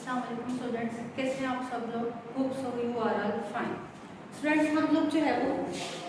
अस्सलाम स्टूडेंट्स, कैसे हैं आप सब लोग? Hope so you are all fine. Students, हम लोग जो है वो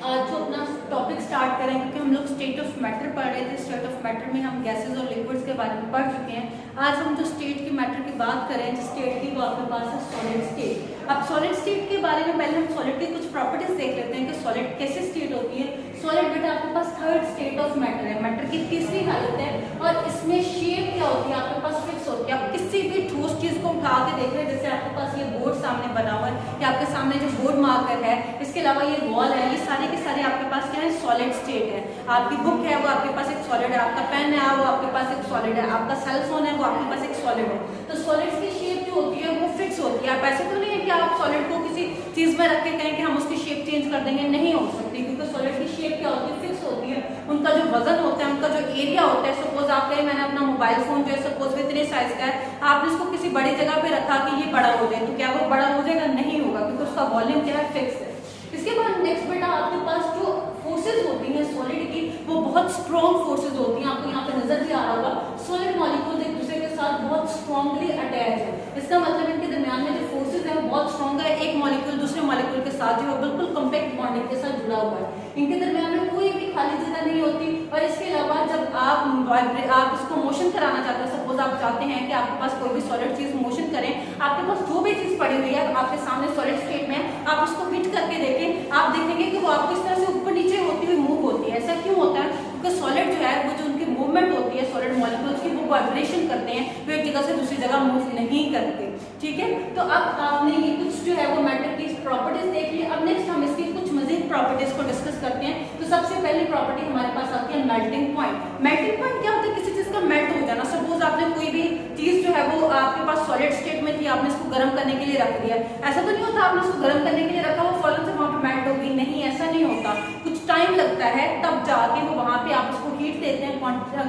आज जो अपना टॉपिक स्टार्ट करेंगे, क्योंकि हम लोग स्टेट ऑफ मैटर पढ़ रहे थे। स्टेट ऑफ मैटर में हम गैसेस और लिक्विड्स के बारे में पढ़ चुके हैं। आज हम जो स्टेट की मैटर की बात करें, जिस स्टेट की, वो आपके पास है सॉलिड स्टेट। अब सॉलिड स्टेट के बारे में पहले हम सॉलिड की कुछ प्रॉपर्टीज देख लेते हैं कि सॉलिड कैसे स्टेट होती है। सॉलिड बेटा आपके पास थर्ड स्टेट ऑफ मैटर है, मैटर की तीसरी हालत है, और इसमें शेप क्या होती है आपके पास? फिक्स होती है। आप किसी भी ठोस चीज को उठा के देख रहे हैं, जैसे आपके पास ये बोर्ड सामने बना हुआ है, या आपके सामने जो बोर्ड मार्कर है, इसके अलावा ये वॉल है, ये सारे के सारे आपके पास क्या है? सॉलिड स्टेट है। आपकी बुक है वो आपके पास एक सॉलिड है, आपका पेन है वो आपके पास एक सॉलिड है, आपका सेल फोन है वो आपके पास एक सॉलिड है। तो सॉलिड्स की शेप जो होती है वो फिक्स होती है। आप ऐसे तो नहीं है कि आप सॉलिड को किसी चीज में रख के कहें कि हम उसकी शेप चेंज कर देंगे, नहीं हो सकती, क्योंकि सॉलिड की शेप क्या होती है? फिक्स होती है। उनका जो वजन होता है, उनका जो एरिया होता है, सपोज आप कहें मैंने अपना मोबाइल फोन जो है सपोज इतने साइज का है, आपने इसको किसी बड़ी जगह पे रखा कि ये बड़ा हो जाए, तो क्या वो बड़ा हो जाएगा? नहीं होगा, क्योंकि उसका वॉल्यूम क्या है? फिक्स है। इसके बाद नेक्स्ट बेटा आपके पास जो फोर्सेज होती हैं सॉलिड की, वो बहुत स्ट्रॉन्ग फोर्सेज होती हैं। आपको यहाँ पे नजर भी आ रहा होगा, सॉलिड मॉलिक्यूल्स एक दूसरे के साथ बहुत स्ट्रॉन्गली अटैच है। इसका मतलब इनके दरमियान में जो फोर्सेज है वो बहुत स्ट्रॉन्ग है। एक मॉलिक्यूल दूसरे मॉलिक्यूल के साथ जो है बिल्कुल कॉम्पैक्ट बॉन्डिंग के साथ जुड़ा हुआ है। इनके दरमियान में कोई भी खाली जगह नहीं होती। और इसके अलावा जब आप इसको मोशन कराना चाहते हैं, सपोज आप चाहते हैं कि आपके पास कोई भी सॉलिड चीज मोशन करें, आपके पास जो भी चीज पड़ी हुई है आपके सामने सॉलिड स्टेट में, आप उसको हिट करके देखें, आप देखेंगे कि वो आपको इस तरह से ऊपर नीचे होती हुई मूव होती है। ऐसा क्यों होता है? क्योंकि सॉलिड जो है वो जो उनकी मूवमेंट होती है सॉलिड मॉलिक्यूल्स की, वो वाइब्रेशन करते हैं, वो एक जगह से दूसरी जगह मूव नहीं करते। ठीक है, तो अब आपने ये कुछ जो है वो मैटर की प्रॉपर्टीज देख ली। अब नेक्स्ट हम इसकी कुछ मजीद प्रॉपर्टीज को डिस्कस करते हैं। तो सबसे पहली प्रॉपर्टी हमारे पास आती है मेल्टिंग पॉइंट। मेल्टिंग पॉइंट क्या होता है? किसी चीज का मेल्ट हो जाना। सपोज आपने कोई भी चीज जो है वो आपके पास सॉलिड स्टेट में थी, आपने इसको गर्म करने के लिए रख दिया। ऐसा तो नहीं होता आपने उसको गर्म करने के लिए रखा, वो फौरन से वहां पे मेल्ट होगी, नहीं, ऐसा नहीं होता। कुछ टाइम लगता है, तब जाके वो वहां पे आप उसको हीट देते हैं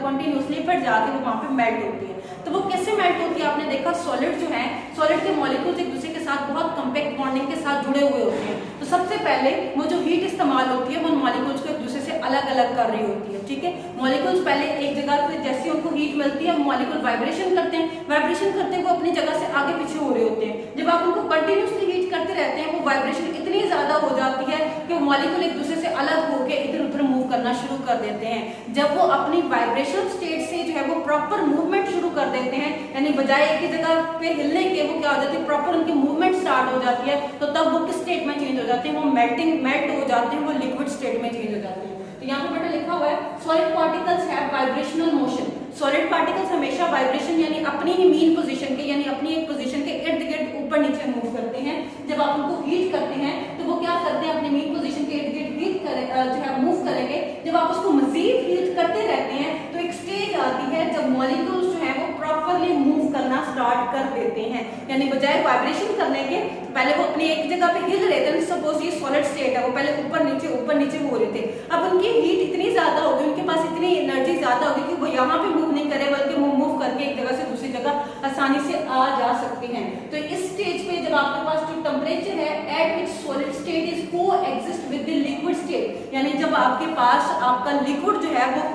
कंटिन्यूसली, पर जाके वो वहां पे मेल्ट होती है। तो वो कैसे मेल्ट होती है? आपने देखा सॉलिड जो है, सॉलिड के मॉलिक्यूल्स एक दूसरे के साथ बहुत कॉम्पैक्ट बॉन्डिंग के साथ जुड़े हुए होते हैं। तो सबसे पहले वो जो हीट इस्तेमाल होती है वो मॉलिक्यूल्स को एक दूसरे से अलग अलग कर रही होती है। ठीक है, मॉलिक्यूल्स पहले एक जगह पे, जैसे उनको हीट मिलती है, मॉलिक्यूल वाइब्रेशन करते हैं, वाइब्रेशन करते हैं, वो अपनी जगह से आगे पीछे हो रहे होते हैं। जब आप उनको कंटिन्यूसली हीट करते रहते हैं, वो वाइब्रेशन इतनी ज्यादा हो जाती है कि वो मॉलिक्यूल एक दूसरे से अलग होकर इधर उधर मूव करना शुरू कर देते हैं। जब वो अपनी वाइब्रेशन स्टेट से जो है वो प्रॉपर मूवमेंट शुरू कर देते हैं, यानी बजाय एक ही जगह पे हिलने के, वो क्या हो जाती है? प्रॉपर उनकी मूवमेंट स्टार्ट हो जाती है। तो तब वो किस स्टेट में चेंज हो जाते हैं? वो मेल्ट हो जाते हैं, वो लिक्विड स्टेट में चेंज हो जाते हैं। तो यहाँ पे बेटा लिखा हुआ है solid particles have vibrational motion. Solid particles हमेशा वाइब्रेशन यानी अपनी ही मीन पोजीशन के, यानी अपनी एक पोजीशन के इर्द गिर्द ऊपर नीचे मूव करते हैं। जब आप उनको हीट करते हैं तो वो क्या करते हैं? अपनी मीन पोजीशन के इर्द गिर्द हीट जो है मूव करेंगे। जब आप उसको मजीद हीट करते रहते हैं तो एक स्टेज आती है जब मॉलिक्यूल्स जो है वो प्रॉपरली मूव करना स्टार्ट कर देते हैं, यानी बजाय वाइब्रेशन करने के पहले वो अपनी एक जगह पे हिल रहे थे। सपोज ये सॉलिड स्टेट है, वो पहले ऊपर नीचे हो रहे थे। अब उनकी हीट इतनी ज्यादा होगी, उनके पास इतनी एनर्जी ज्यादा होगी कि वो यहाँ पे मूव नहीं करे, बल्कि वो मूव करके एक जगह से दूसरी जगह आसानी से आ जा सकते हैं। तो इस स्टेज पे जब आपके पास जो टेम्परेचर है eight which solid state is coexist with the liquid state, यानी जब आपके पास आपका लिक्विड जो है वो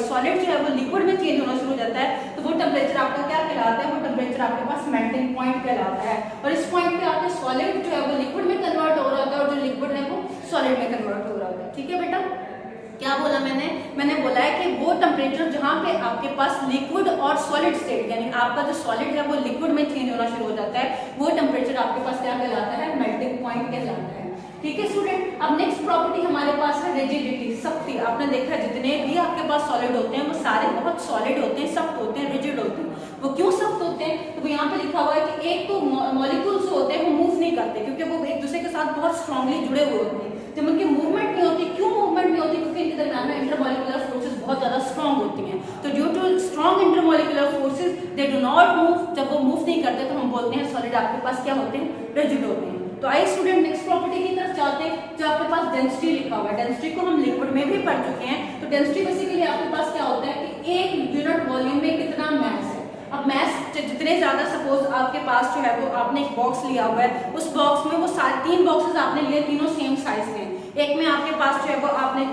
सॉलिड जो है वो लिक्विड में चेंज होना शुरू हो जाता है, तो वो टेम्परेचर आपका क्या कहलाता है? वो टेम्परेचर आपके पास मेल्टिंग पॉइंट कहलाता है। और इस पॉइंट पे आपके सॉलिड जो है वो लिक्विड में कन्वर्ट हो रहा होता है, और जो लिक्विड है वो सॉलिड में कन्वर्ट हो रहा होता है। ठीक है बेटा, क्या बोला मैंने बोला है कि वो टेम्परेचर जहां पे आपके पास लिक्विड और सॉलिड स्टेट, यानी आपका जो सॉलिड है वो लिक्विड में चेंज होना शुरू हो जाता है, वो टेम्परेचर आपके पास क्या कहलाता है? मेल्टिंग पॉइंट कहलाता है। ठीक है स्टूडेंट, अब नेक्स्ट प्रॉपर्टी हमारे पास है रिजिडिटी, सख्ती। आपने देखा जितने भी आपके पास सॉलिड होते हैं वो सारे बहुत सॉलिड होते हैं, सख्त होते हैं, रिजिड होते हैं। वो क्यों सख्त होते हैं? तो यहाँ पे लिखा हुआ है कि एक तो मॉलिक्यूल्स होते हैं वो मूव नहीं करते, क्योंकि वो एक दूसरे के साथ बहुत स्ट्रांगली जुड़े हुए होते हैं। जब उनकी मूवमेंट नहीं होती, क्यों मूवमेंट नहीं होती? क्योंकि इनके दरमियान में इंटरमॉलिक्यूलर फोर्सेस बहुत ज्यादा स्ट्रांग होती हैं। तो due to strong intermolecular forces they do not move. जब वो मूव नहीं करते तो हम बोलते हैं सॉलिड आपके पास क्या होते हैं? रिजिड होते हैं। तो आइए स्टूडेंट नेक्स्ट प्रॉपर्टी की तरफ चलते हैं, जो आपके पास डेंसिटी लिखा हुआ है। डेंसिटी को हम लिक्विड में भी पढ़ चुके हैं। तो डेंसिटी बेसिकली आपके पास क्या होता है कि एक यूनिट वॉल्यूम में कितना मैस है। अब मैस जितने ज्यादा, सपोज आपके पास जो है वो आपने एक बॉक्स लिया हुआ है, उस बॉक्स में वो 3 बॉक्सेस आपने लिए, तीनों सेम साइज के। एक में आपके पास जो है वो आपने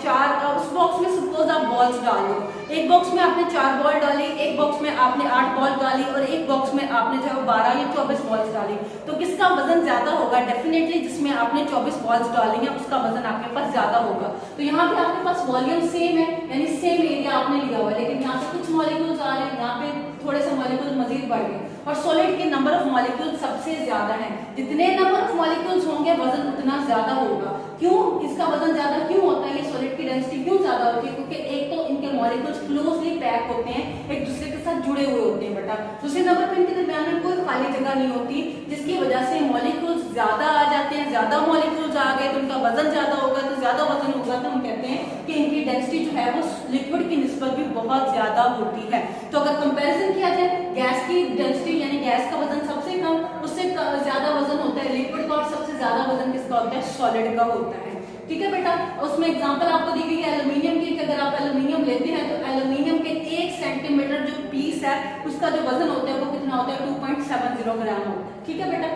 उस बॉक्स में सपोज आप बॉल्स डाल लो, एक बॉक्स में आपने 4 बॉल डाली, एक बॉक्स में आपने 8 बॉल डाली और एक बॉक्स में आपने जो है 12 या 24 बॉल्स डाली, तो किसका वजन ज्यादा होगा? डेफिनेटली जिसमें आपने 24 बॉल्स डाली हैं उसका वजन आपके पास ज्यादा होगा। तो यहाँ पे आपके पास वॉल्यूम सेम है, यानी सेम एरिया आपने लिया हुआ है, लेकिन यहाँ पे कुछ मॉलिक्यूल्स आ रहे हैं, यहाँ पे थोड़े से मॉलिक्यूल्स मजीद बढ़ गए, और सॉलिड के नंबर ऑफ मॉलिक्यूल्स सबसे ज्यादा है। जितने नंबर ऑफ मॉलिक्यूल्स होंगे वजन उतना ज्यादा होगा। क्यों इसका वजन ज्यादा क्यों होता है? ये सॉलिड की डेंसिटी क्यों ज्यादा होती है? क्योंकि एक तो इनके मॉलिक्यूल्स क्लोजली पैक होते हैं, एक दूसरे के साथ जुड़े हुए होते हैं बेटा। दूसरे नंबर पर इनके दरमियान में कोई खाली जगह नहीं होती, जिसकी वजह से मॉलिक्यूल्स ज्यादा आ जाते हैं। ज्यादा मॉलिक्यूल्स आ गए तो उनका वजन ज्यादा होगा, तो ज्यादा वजन होगा तो हम कहते हैं कि इनकी डेंसिटी जो है वो लिक्विड की निस्बत भी बहुत ज्यादा होती है। तो अगर कंपैरिजन किया जाए, गैस की डेंसिटी यानी गैस का वजन सबसे कम, उससे ज्यादा वजन होता है लिक्विड का, और सबसे ज्यादा वजन किसका होता है? सॉलिड का होता है। ठीक है बेटा, उसमें एग्जांपल आपको दी गई है एल्यूमिनियम की, कि अगर आप एल्यूमिनियम लेते हैं तो एल्यूमिनियम के 1 सेंटीमीटर जो पीस है उसका जो वजन होता है वो कितना होता है? 2.70 ग्राम होता है। ठीक है बेटा,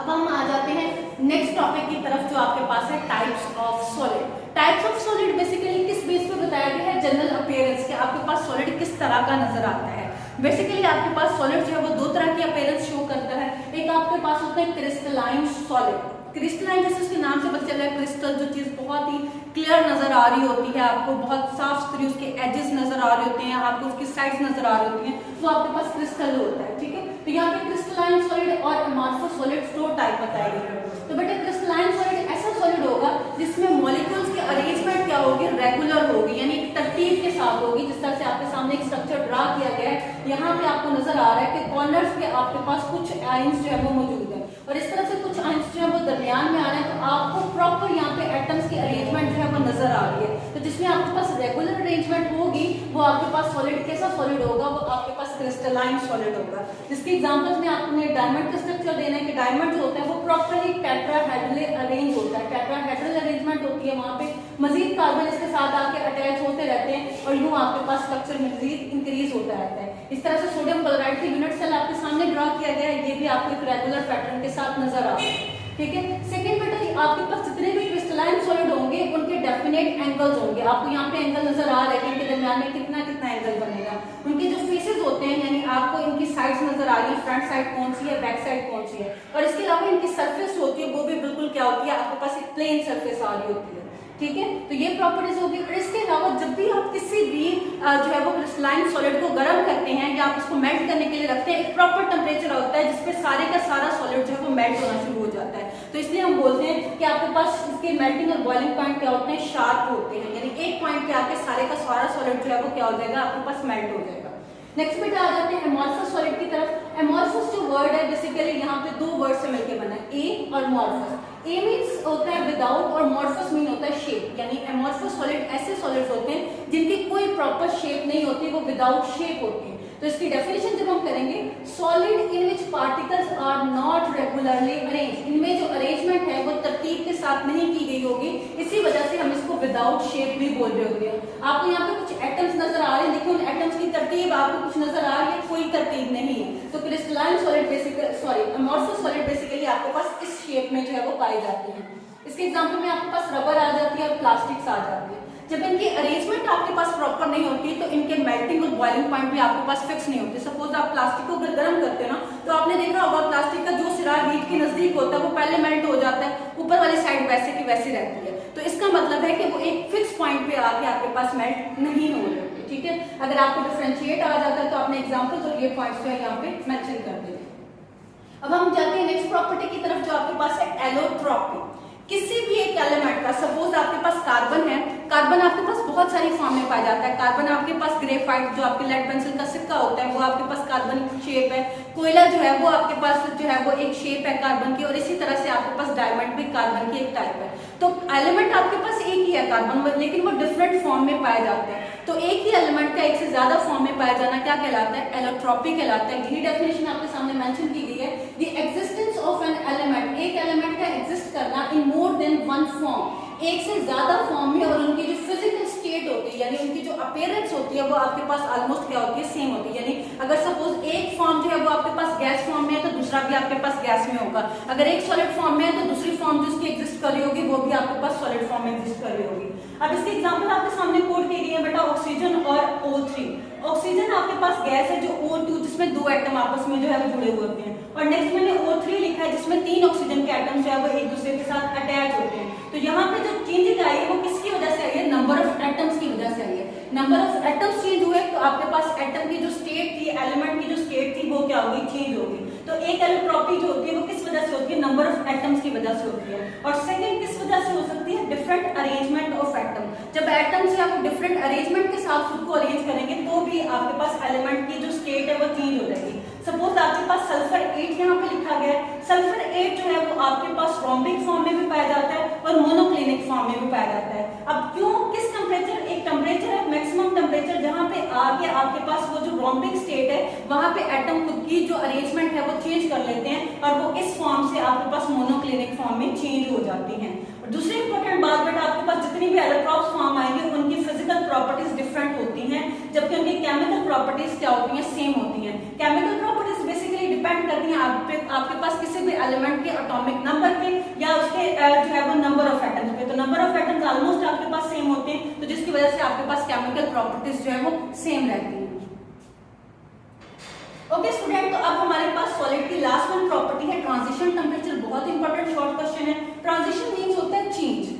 अब हम आ जाते हैं नेक्स्ट टॉपिक की तरफ जो आपके पास है types of solid. Types of solid basically किस बेस पे बताया गया है? जनरल अपीयरेंस के, आपके पास सॉलिड किस तरह का नजर आता है। बेसिकली आपके पास सॉलिड जो है वो 2 तरह की अपीयरेंस शो करता है। एक आपके पास होता है क्रिस्टलाइन सॉलिड। क्रिस्टलाइन जैसे उसके नाम से पता चल रहा है, क्रिस्टल जो चीज बहुत ही क्लियर नजर आ रही होती है, आपको बहुत साफ सुथरी उसके एजेस नजर आ रहे होते हैं, आपको उसकी साइड्स नजर आ रही होती हैं, तो आपके पास क्रिस्टल होता है। ठीक है, तो यहाँ पे क्रिस्टलाइन सॉलिड और अमॉर्फस सॉलिड 2 टाइप बताए गए हैं। तो बेटा क्रिस्टलाइन सॉलिड ऐसा सॉलिड होगा जिसमें मॉलिक्यूल्स की अरेंजमेंट क्या होगी? रेगुलर होगी, यानी एक तरतीब के साथ होगी। जिस तरह से आपके सामने एक स्ट्रक्चर ड्रा किया गया है, यहाँ पे आपको नजर आ रहा है कि कॉर्नर्स पे आपके पास कुछ आयंस जो है वो मौजूद है, और इस तरह से कुछ आयंस जो है वो दरमियान में आ रहे हैं, तो आपको प्रॉपर यहाँ पे एटम्स की अरेंजमेंट जो है वो नजर आ रही है। तो जिसमें आपके पास रेगुलर अरेंजमेंट होगी वो आपके पास सॉलिड कैसा सॉलिड होगा? वो आपके पास क्रिस्टलाइन सॉलिड होगा। जिसके एग्जांपल्स में आपने डायमंड का स्ट्रक्चर देना है कि डायमंड जो होता है वो प्रॉपर्ली टेट्राहेड्रल अरेंज होता है। टेट्राहेड्रल अरेंजमेंट होती है, वहां पे मजीद कार्बन इसके साथ आके अटैच होते रहते हैं और यूं आपके पास स्ट्रक्चर मजीद इंक्रीज होता रहता है। इस तरह से सोडियम क्लोराइड की यूनिट सेल आपके सामने ड्रा किया गया है, ये भी आपको एक रेगुलर पैटर्न के साथ नजर आ रहा है। ठीक है, सेकंड बेटा आपके पास जितने भी क्रिस्टलाइन सॉलिड होंगे उनके डेफिनेट एंगल्स होंगे। आपको यहाँ पे एंगल नजर आ रहा है कि इनके दरमियान में कितना कितना एंगल बनेगा। उनके जो फेसेस होते हैं, यानी आपको इनकी साइड्स नजर आ रही है, फ्रंट साइड कौन सी है, बैक साइड कौन सी है, और इसके अलावा इनकी सरफेस होती है वो भी बिल्कुल क्या होती है? आपके पास एक प्लेन सरफेस आ रही होती है। ठीक है, तो ये प्रॉपर्टीज होगी। और इसके अलावा जब भी आप किसी भी जो है वो क्रिस्टलाइन सॉलिड को गर्म करते हैं या आप इसको मेल्ट करने के लिए रखते हैं, एक प्रॉपर टेम्परेचर होता है जिसपे सारे का सारा सॉलिड जो है वो मेल्ट होना शुरू हो जाता है। तो इसलिए हम बोलते हैं कि आपके पास इसके मेल्टिंग और बॉइलिंग पॉइंट क्या होते हैं? शार्प होते हैं, यानी एक पॉइंट पे आके सारे का सारा सॉलिड जो है वो क्या हो जाएगा? आपके पास मेल्ट हो जाएगा। नेक्स्ट बेटा आ जाते हैं एमॉर्फस सॉलिड की तरफ। एमॉर्फस जो वर्ड है बेसिकली यहाँ पे 2 वर्ड से मिलकर बना है, ए और मॉर्फस। ए मीन्स होता है विदाउट और मॉर्फस मीन होता है शेप, यानी एमॉर्फस सॉलिड ऐसे सॉलिड्स होते हैं जिनकी कोई प्रॉपर शेप नहीं होती, वो विदाउट शेप होती है। तो इसकी डेफिनेशन जब हम करेंगे, solid in which particles are not regularly arrange, इनमें जो अरेंजमेंट है वो तरतीब के साथ नहीं की गई होगी, इसी वजह से हम इसको विदाउट शेप भी बोल रहे होते हैं। आपको यहाँ पे कुछ एटम्स नजर आ रहे हैं, देखिए उन एटम्स की तरतीब आपको कुछ नजर आ रही है, कोई तरतीब नहीं है। तो crystalline solid basically amorphous solid basically आपके पास इस शेप में जो है वो पाई जाती है। इसके एग्जांपल में आपके पास रबर आ जाती है और प्लास्टिक्स आ जाती है। जब इनकी अरेंजमेंट आपके पास प्रॉपर नहीं होती तो इनके मेल्टिंग और बॉइलिंग पॉइंट भी आपके पास फिक्स नहीं होते। सपोज आप प्लास्टिक को अगर गर्म करते हो ना, तो आपने देखा होगा प्लास्टिक का जो सिरा हीट के नजदीक होता है वो पहले मेल्ट हो जाता है, ऊपर वाली साइड वैसे की वैसी रहती है। तो इसका मतलब है कि वो एक फिक्स पॉइंट पे आके आपके पास मेल्ट नहीं हो रहे। ठीक है, अगर आपको डिफरेंशिएट आ जाता है तो आपने एग्जाम्पल्स और ये पॉइंट्स जो है यहाँ पे मेंशन कर दिए। अब हम जाते हैं नेक्स्ट प्रॉपर्टी की तरफ जो आपके पास है एलोट्रॉपी। किसी भी एक एलिमेंट का, सपोज आपके पास कार्बन है, कार्बन आपके पास बहुत सारी फॉर्म में पाया जाता है। कार्बन आपके पास ग्रेफाइट जो आपके लेड पेंसिल का सिक्का होता है वो आपके पास कार्बन शेप है, कोयला जो है वो आपके पास जो है वो एक शेप है कार्बन की, और इसी तरह से आपके पास डायमंड भी कार्बन की एक टाइप है। तो एलिमेंट आपके पास एक ही है कार्बन, लेकिन वो डिफरेंट फॉर्म में पाए जाते हैं। तो एक ही एलिमेंट का एक से ज्यादा फॉर्म में पाया जाना क्या कहलाता है? एलोट्रॉपी कहलाता है। यही डेफिनेशन आपके सामने मेंशन की गई है, the existence of an element, एक एलिमेंट का एग्जिस्ट करना इन मोर देन वन फॉर्म, एक से ज्यादा फॉर्म में, और उनकी जो फिजिकल स्टेट होती है यानी उनकी जो अपीयरेंस होती है वो आपके पास ऑलमोस्ट क्या होती है? सेम होती है। यानी अगर सपोज एक फॉर्म जो है वो आपके पास गैस फॉर्म में है तो दूसरा भी आपके पास गैस में होगा। अगर एक सॉलिड फॉर्म में है तो दूसरी फॉर्म जो उसकी एग्जिस्ट कर रही होगी वो भी आपके पास सॉलिड फॉर्म में एग्जिस्ट कर रही होगी। अब इसकी एग्जांपल आपके सामने कोड की गई है बेटा, ऑक्सीजन और O3। ऑक्सीजन आपके पास गैस है जो O2 जिसमें दो एटम आपस में जो है वो जुड़े हुए होते हैं, और नेक्स्ट मैंने O3 लिखा है जिसमें तीन ऑक्सीजन के एटम जो है वो एक दूसरे के साथ अटैच होते हैं। तो यहाँ पे जो चेंजिंग आई है वो किसकी वजह से आई है? नंबर ऑफ एटम्स की वजह से आई है। नंबर ऑफ एटम्स चेंज हुए तो आपके पास एटम की जो स्टेट थी, एलिमेंट की जो स्टेट थी वो क्या होगी? चेंज होगी। तो एक एलोट्रॉपी जो होती है वो किस वजह से होती है? नंबर ऑफ एटम्स की वजह से होती है। और सेकंड किस वजह से हो सकती है? Different arrangement of atom. जब एटम से आप डिफरेंट अरेंजमेंट के साथ खुद को अरेंज करेंगे तो भी आपके पास एलिमेंट की जो स्टेट है वो चेंज हो जाएगी। सपोज आपके पास सल्फर 8 यहाँ पे लिखा गया है। सल्फर 8 जो है वो आपके पास रोम्बिक फॉर्म में भी पाया जाता है और मोनोक्लिनिक फॉर्म में भी पाया जाता है। अब क्यों? किस टेम्परेचर? एक टेम्परेचर है मैक्सिमम टेम्परेचर जहाँ पे आके आपके पास वो जो रोम्बिक स्टेट है वहां पे एटम खुद की जो अरेंजमेंट है वो चेंज कर लेते हैं और वो इस फॉर्म से आपके पास मोनोक्लिनिक फॉर्म में चेंज हो जाती हैं। और दूसरी इंपॉर्टेंट बात बेटा, आपके पास जितनी भी एलोट्रॉप्स फॉर्म आएंगे उनकी फिजिकल प्रॉपर्टीज डिफरेंट होती हैं, जबकि उनकी केमिकल प्रॉपर्टीज क्या होती हैं? सेम होती हैं। केमिकल प्रॉपर्टीज बेसिकली डिपेंड करती हैं आपके पास किसी भी एलिमेंट के एटॉमिक नंबर पे या उसके जो है वो नंबर ऑफ एटम्स पे। तो नंबर ऑफ एटम्स ऑलमोस्ट आपके पास सेम होते हैं, तो जिसकी वजह से आपके पास केमिकल प्रॉपर्टीज जो है वो सेम रहती हैं। ओके स्टूडेंट, तो अब हमारे पास सॉलिड की लास्ट वन प्रॉपर्टी है ट्रांजिशन टेम्परेचर। बहुत इंपॉर्टेंट शॉर्ट क्वेश्चन है। ट्रांजिशन मींस होता है चेंज।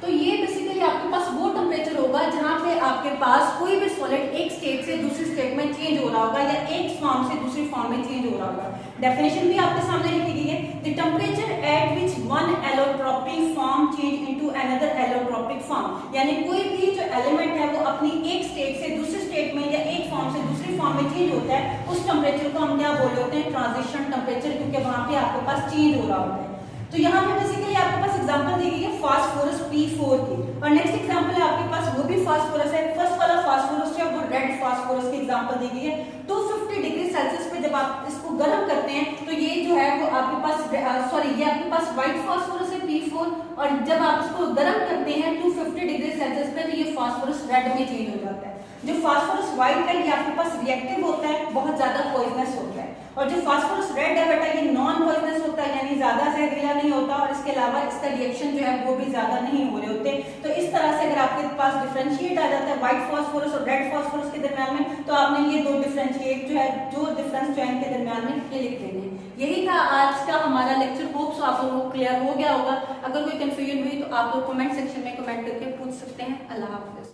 तो ये बेसिकली आपके पास वो टेम्परेचर होगा जहां पे आपके पास कोई भी सॉलिड एक स्टेट से दूसरी स्टेट में चेंज हो रहा होगा या एक फॉर्म से दूसरी फॉर्म में चेंज हो रहा होगा। डेफिनेशन भी आपके सामने लिखी गई है, the temperature at which one allotropic form change into another allotropic form. यानी कोई भी जो एलिमेंट है वो अपनी एक स्टेट से दूसरी स्टेट में या एक फॉर्म से दूसरी फॉर्म में चेंज होता है, उस टेम्परेचर को हम क्या बोल रहे होते हैं? ट्रांजिशन टेम्परेचर, क्योंकि वहां पे आपके पास चेंज हो रहा होता है। तो यहाँ पे बेसिकली आपके पास एग्जांपल दी गई है फास्फोरस P4 की, और नेक्स्ट एग्जांपल है आपके पास वो भी फास्फोरस है। फर्स्ट वाला फास्फोरस जो है वो रेड फास्फोरस की एग्जांपल दी गई है। 250 डिग्री सेल्सियस पे जब आप इसको गर्म करते हैं तो ये जो है वो आपके पास ये आपके पास व्हाइट फास्फोरस है P4, और जब आप इसको गर्म करते हैं 250 डिग्री सेल्सियस पे तो ये फास्फोरस रेड में चेंज हो जाता है। जो फास्फोरस व्हाइट है ये आपके पास रिएक्टिव होता है, बहुत ज्यादा पॉइजनस होता है, और जो फास्फोरस रेड है बेटा ये नॉन पॉइजनस होता है, यानी ज्यादा जहरीला नहीं होता, और इसके अलावा इसका रिएक्शन जो है वो भी ज्यादा नहीं हो रहे होते। तो इस तरह से अगर आपके पास डिफरेंशिएट आ जाता है व्हाइट फास्फोरस और रेड फास्फोरस के दरमियान में, तो आपने ये दो डिफरेंशिएट जो है, जो डिफरेंस जो है इनके दरमियान में ये लिख देने हैं। यही था आज का हमारा लेक्चर। होप सो आप लोगों को क्लियर हो गया होगा। अगर कोई कंफ्यूजन हुई तो आप लोग कमेंट सेक्शन में कमेंट करके पूछ सकते हैं। अल्लाह हाफिज।